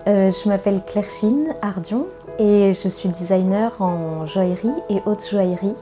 Je m'appelle Claire-Chine Ardion et je suis designer en joaillerie et haute joaillerie.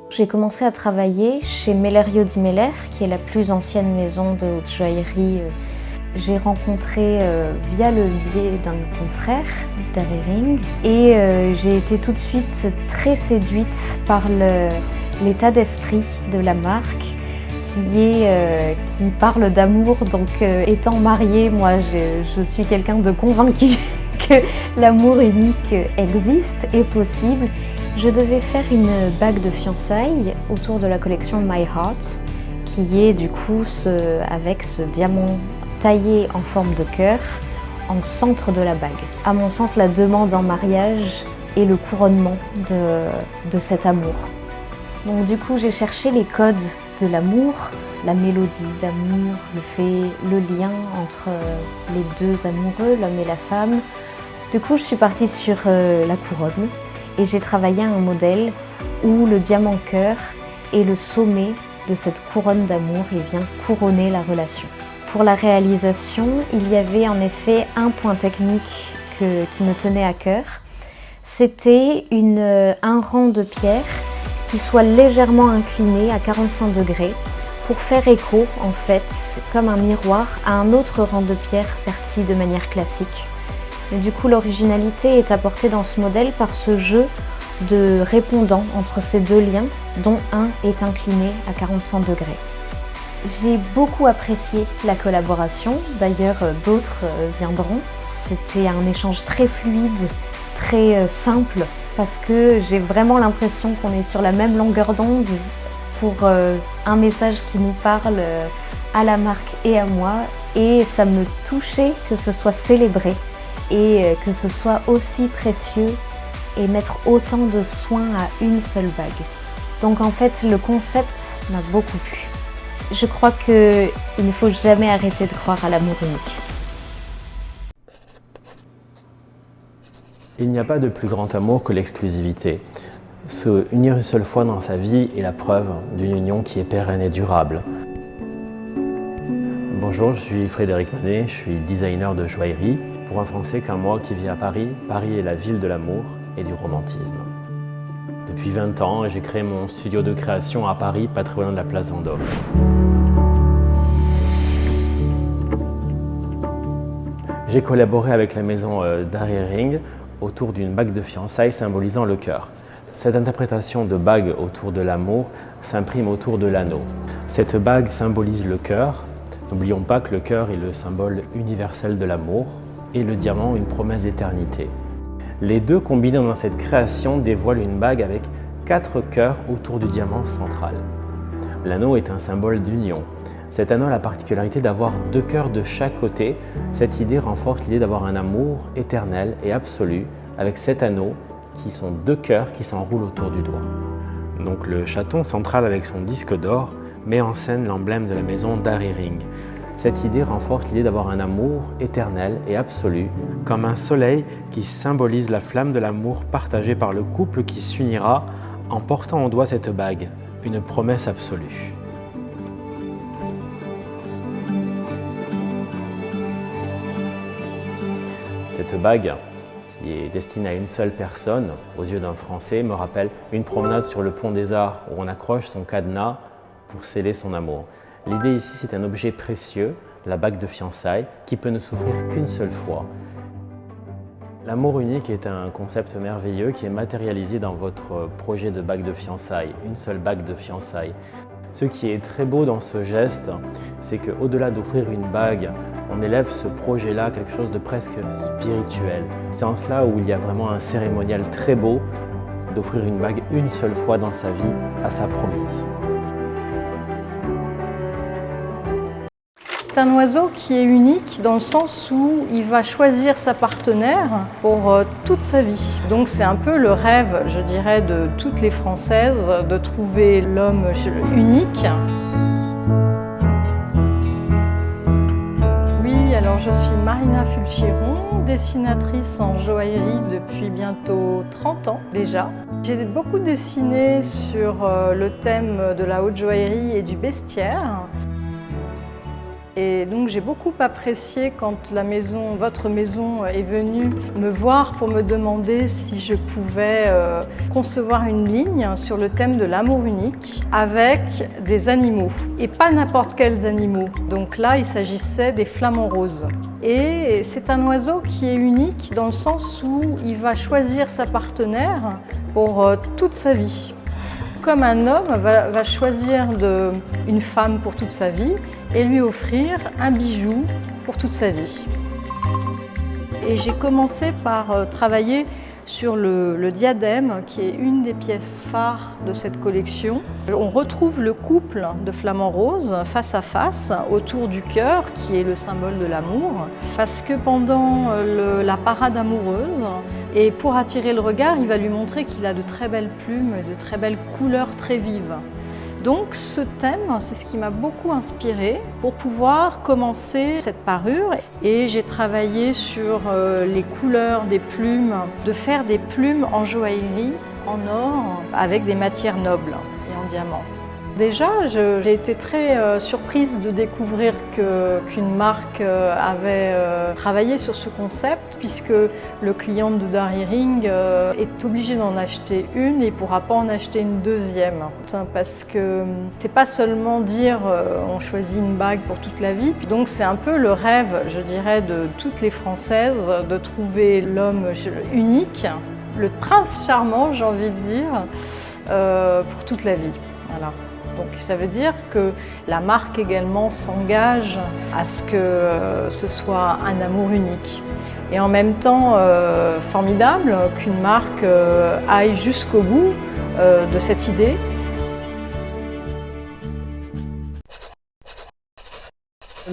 J'ai commencé à travailler chez Mellerio di Meller, qui est la plus ancienne maison de haute joaillerie. J'ai rencontré via le biais d'un confrère, Darry Ring, et j'ai été tout de suite très séduite par l'état d'esprit de la marque qui parle d'amour. Donc étant mariée, moi je suis quelqu'un de convaincu que l'amour unique existe et possible. Je devais faire une bague de fiançailles autour de la collection My Heart, qui est du coup avec ce diamant taillé en forme de cœur en centre de la bague. À mon sens, la demande en mariage est le couronnement de cet amour. Donc du coup, j'ai cherché les codes de l'amour, la mélodie d'amour, le lien entre les deux amoureux, l'homme et la femme. Du coup, je suis partie sur la couronne et j'ai travaillé un modèle où le diamant cœur est le sommet de cette couronne d'amour et vient couronner la relation. Pour la réalisation, il y avait en effet un point technique qui me tenait à cœur. C'était un rang de pierre qui soit légèrement incliné à 45 degrés pour faire écho, en fait, comme un miroir, à un autre rang de pierre serti de manière classique. Et du coup, l'originalité est apportée dans ce modèle par ce jeu de répondants entre ces deux liens, dont un est incliné à 45 degrés. J'ai beaucoup apprécié la collaboration, d'ailleurs d'autres viendront. C'était un échange très fluide, très simple, parce que j'ai vraiment l'impression qu'on est sur la même longueur d'onde pour un message qui nous parle à la marque et à moi. Et ça me touchait que ce soit célébré et que ce soit aussi précieux et mettre autant de soin à une seule bague. Donc en fait, le concept m'a beaucoup plu. Je crois qu'il ne faut jamais arrêter de croire à l'amour unique. Il n'y a pas de plus grand amour que l'exclusivité. Se unir une seule fois dans sa vie est la preuve d'une union qui est pérenne et durable. Bonjour, je suis Frédéric Manet, je suis designer de joaillerie. Pour un Français comme moi qui vit à Paris, Paris est la ville de l'amour et du romantisme. Depuis 20 ans, j'ai créé mon studio de création à Paris, pas très loin de la place Vendôme. J'ai collaboré avec la maison Darry Ring autour d'une bague de fiançailles symbolisant le cœur. Cette interprétation de bague autour de l'amour s'imprime autour de l'anneau. Cette bague symbolise le cœur. N'oublions pas que le cœur est le symbole universel de l'amour et le diamant une promesse d'éternité. Les deux combinés dans cette création dévoilent une bague avec 4 cœurs autour du diamant central. L'anneau est un symbole d'union. Cet anneau a la particularité d'avoir 2 cœurs de chaque côté. Cette idée renforce l'idée d'avoir un amour éternel et absolu avec cet anneau qui sont 2 cœurs qui s'enroulent autour du doigt. Donc le chaton central avec son disque d'or met en scène l'emblème de la maison Darry Ring. Cette idée renforce l'idée d'avoir un amour éternel et absolu, comme un soleil qui symbolise la flamme de l'amour partagée par le couple qui s'unira en portant au doigt cette bague, une promesse absolue. Cette bague, qui est destinée à une seule personne, aux yeux d'un Français, me rappelle une promenade sur le pont des Arts où on accroche son cadenas pour sceller son amour. L'idée ici, c'est un objet précieux, la bague de fiançailles, qui peut ne s'offrir qu'une seule fois. L'amour unique est un concept merveilleux qui est matérialisé dans votre projet de bague de fiançailles, une seule bague de fiançailles. Ce qui est très beau dans ce geste, c'est qu'au-delà d'offrir une bague, on élève ce projet-là à quelque chose de presque spirituel. C'est en cela où il y a vraiment un cérémonial très beau d'offrir une bague une seule fois dans sa vie à sa promise. C'est un oiseau qui est unique dans le sens où il va choisir sa partenaire pour toute sa vie. Donc c'est un peu le rêve, je dirais, de toutes les Françaises de trouver l'homme unique. Oui, alors je suis Marina Fulchiron, dessinatrice en joaillerie depuis bientôt 30 ans déjà. J'ai beaucoup dessiné sur le thème de la haute joaillerie et du bestiaire. Et donc j'ai beaucoup apprécié quand votre maison est venue me voir pour me demander si je pouvais concevoir une ligne sur le thème de l'amour unique avec des animaux. Et pas n'importe quels animaux. Donc là, il s'agissait des flamants roses. Et c'est un oiseau qui est unique dans le sens où il va choisir sa partenaire pour toute sa vie. Comme un homme va choisir une femme pour toute sa vie et lui offrir un bijou pour toute sa vie. Et j'ai commencé par travailler sur le diadème, qui est une des pièces phares de cette collection. On retrouve le couple de flamants roses face à face autour du cœur, qui est le symbole de l'amour, parce que pendant la parade amoureuse, et pour attirer le regard, il va lui montrer qu'il a de très belles plumes et de très belles couleurs très vives. Donc ce thème, c'est ce qui m'a beaucoup inspirée pour pouvoir commencer cette parure. Et j'ai travaillé sur les couleurs des plumes, de faire des plumes en joaillerie, en or, avec des matières nobles et en diamant. Déjà, j'ai été très surprise de découvrir qu'une marque avait travaillé sur ce concept, puisque le client de Darirring est obligé d'en acheter une et ne pourra pas en acheter une deuxième. Parce que c'est pas seulement dire on choisit une bague pour toute la vie. Donc c'est un peu le rêve, je dirais, de toutes les Françaises de trouver l'homme unique, le prince charmant, j'ai envie de dire, pour toute la vie. Voilà. Donc ça veut dire que la marque également s'engage à ce que ce soit un amour unique. Et en même temps, formidable qu'une marque aille jusqu'au bout de cette idée.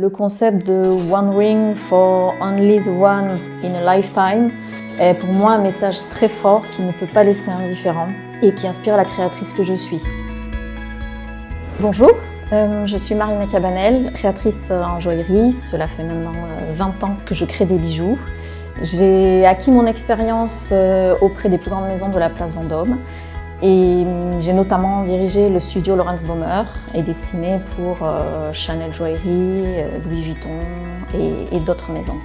Le concept de One Ring for Only the One in a Lifetime est pour moi un message très fort qui ne peut pas laisser indifférent et qui inspire la créatrice que je suis. Bonjour, je suis Marina Cabanel, créatrice en joaillerie. Cela fait maintenant 20 ans que je crée des bijoux. J'ai acquis mon expérience auprès des plus grandes maisons de la place Vendôme et j'ai notamment dirigé le studio Laurence Baumer et dessiné pour Chanel Joaillerie, Louis Vuitton et d'autres maisons.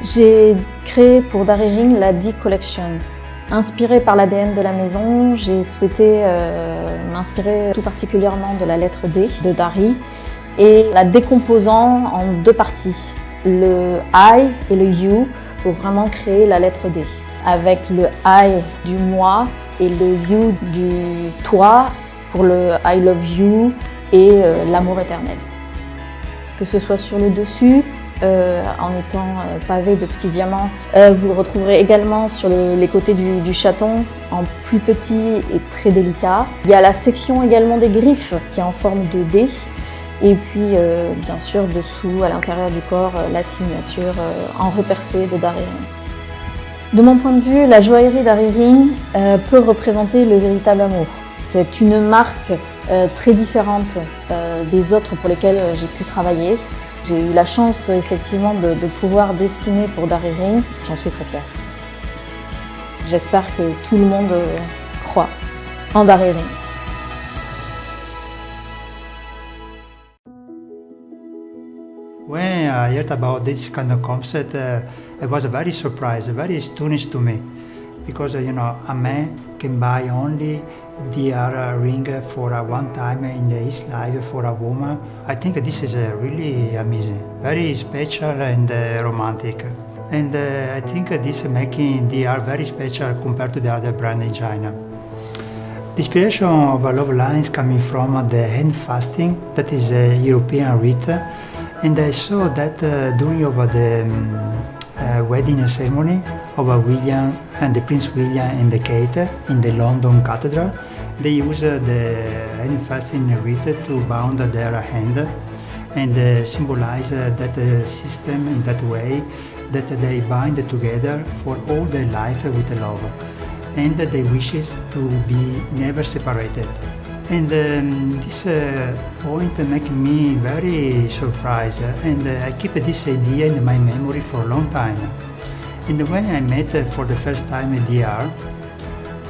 J'ai créé pour Darirring la D Collection. Inspirée par l'ADN de la maison, j'ai souhaité m'inspirer tout particulièrement de la lettre D de Dari et la décomposant en deux parties, le I et le U, pour vraiment créer la lettre D. Avec le I du moi et le U du toi pour le I love you et l'amour éternel. Que ce soit sur le dessus, en étant pavé de petits diamants. Vous le retrouverez également sur les côtés du chaton, en plus petit et très délicat. Il y a la section également des griffes qui est en forme de D. Et puis bien sûr dessous, à l'intérieur du corps, la signature en repercé de Darirring. De mon point de vue, la joaillerie Darirring peut représenter le véritable amour. C'est une marque très différente des autres pour lesquelles j'ai pu travailler. J'ai eu la chance effectivement de pouvoir dessiner pour Darirring. J'en suis très fière. J'espère que tout le monde croit en Darirring. When I heard about this kind of concept, I was very surprised, very astonished to me, because a man can buy only the ring for one time in his life for a woman. I think this is really amazing, very special and romantic. And I think this making DR very special compared to the other brand in China. The inspiration of love lines coming from the hand fasting, that is a European rite, and I saw that during the wedding ceremony of William and the Prince William and the Kate in the London Cathedral. They use the hand fasting rite to bound their hand and symbolize that system in that way that they bind together for all their life with love, and they wish to be never separated. And this point makes me very surprised, and I keep this idea in my memory for a long time. And when I met for the first time DR,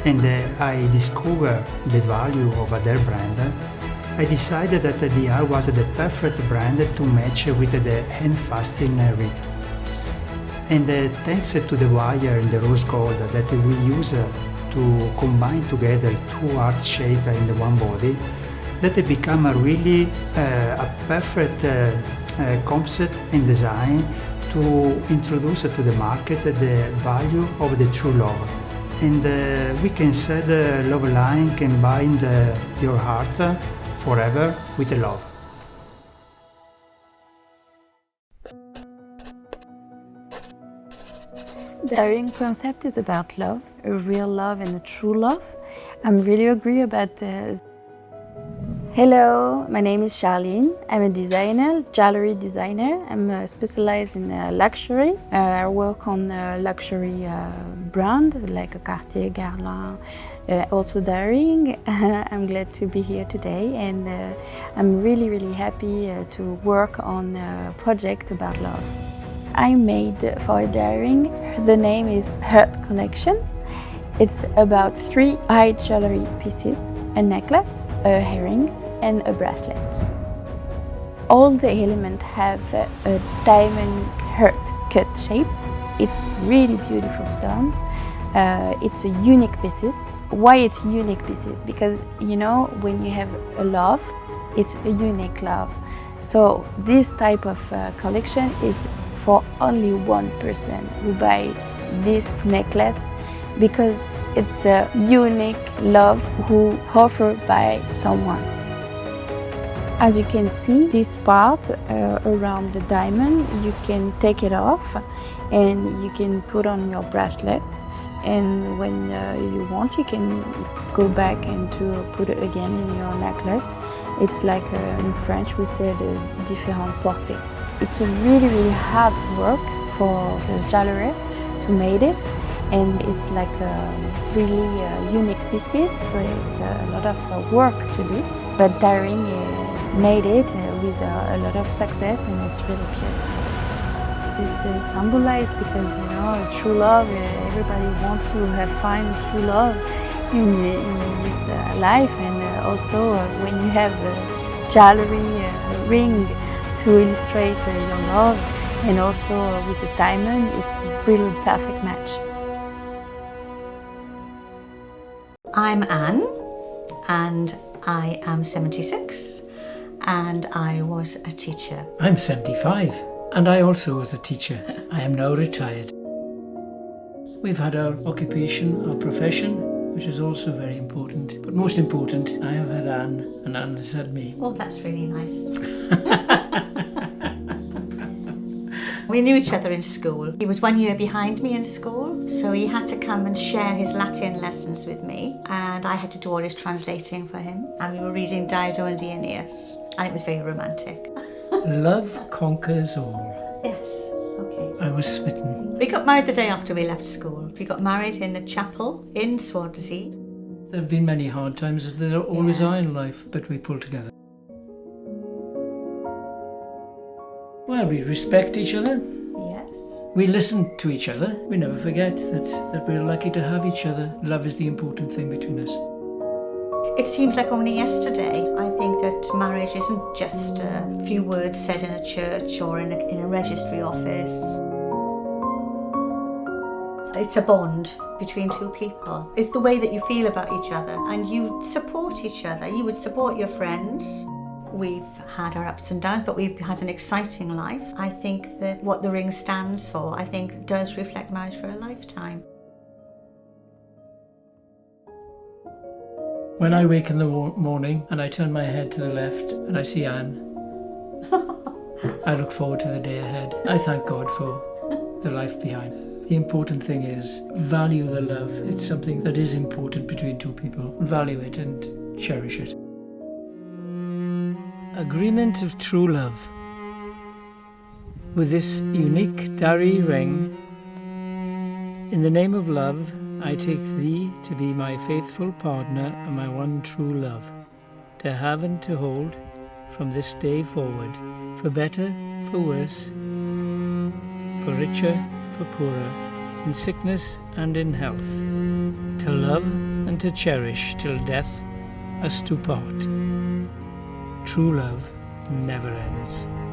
and I discovered the value of their brand, I decided that the DR was the perfect brand to match with the hand fastening reed. And thanks to the wire in the rose gold that we use to combine together two art shapes in the one body, that it become really a perfect concept and design to introduce to the market the value of the true love. And we can say the love line can bind your heart forever with love. The Daring concept is about love, a real love and a true love. I'm really agree about this. Hello, my name is Charlene. I'm a designer, jewelry designer. I'm specialized in luxury. I work on luxury brand like Cartier, Guerlain, also Daring. I'm glad to be here today, and I'm really happy to work on a project about love. I made for Daring, the name is Heart Collection. It's about 3 high jewelry pieces, a necklace, earrings and a bracelet. All the elements have a diamond heart cut shape. It's really beautiful stones. It's a unique pieces. Why it's unique pieces? Because you know, when you have a love, it's a unique love. So this type of collection is for only one person who buy this necklace, because it's a unique love who offered by someone. As you can see, this part around the diamond, you can take it off and you can put on your bracelet. And when you want, you can go back and to put it again in your necklace. It's like in French we say the différent portées. It's a really hard work for the jewelry to make it, and it's like really unique pieces, so it's a lot of work to do. But Daring made it with a lot of success, and it's really beautiful. This is symbolized because, you know, true love, everybody wants to find true love in his life, and also when you have jewelry, ring to illustrate your love, and also with the diamond, it's a really perfect match. I'm Anne, and I am 76, and I was a teacher. I'm 75, and I also was a teacher. I am now retired. We've had our occupation, our profession, which is also very important. But most important, I have had Anne, and Anne has had me. Oh, that's really nice. We knew each other in school. He was 1 year behind me in school, so he had to come and share his Latin lessons with me, and I had to do all his translating for him. And we were reading Dido and Aeneas, and it was very romantic. Love conquers all. Yes, okay. I was smitten. We got married the day after we left school. We got married in a chapel in Swansea. There have been many hard times, as there always are in life, but we pulled together. Well, we respect each other. Yes. We listen to each other. We never forget that we're lucky to have each other. Love is the important thing between us. It seems like only yesterday. I think that marriage isn't just a few words said in a church or in a registry office. It's a bond between two people. It's the way that you feel about each other, and you support each other. You would support your friends. We've had our ups and downs, but we've had an exciting life. I think that what the ring stands for, I think, does reflect marriage for a lifetime. When I wake in the morning and I turn my head to the left and I see Anne, I look forward to the day ahead. I thank God for the life behind. The important thing is value the love. It's something that is important between two people. Value it and cherish it. Agreement of true love. With this unique Dari ring, in the name of love, I take thee to be my faithful partner and my one true love, to have and to hold from this day forward, for better, for worse, for richer, for poorer, in sickness and in health, to love and to cherish till death us do part. true love never ends.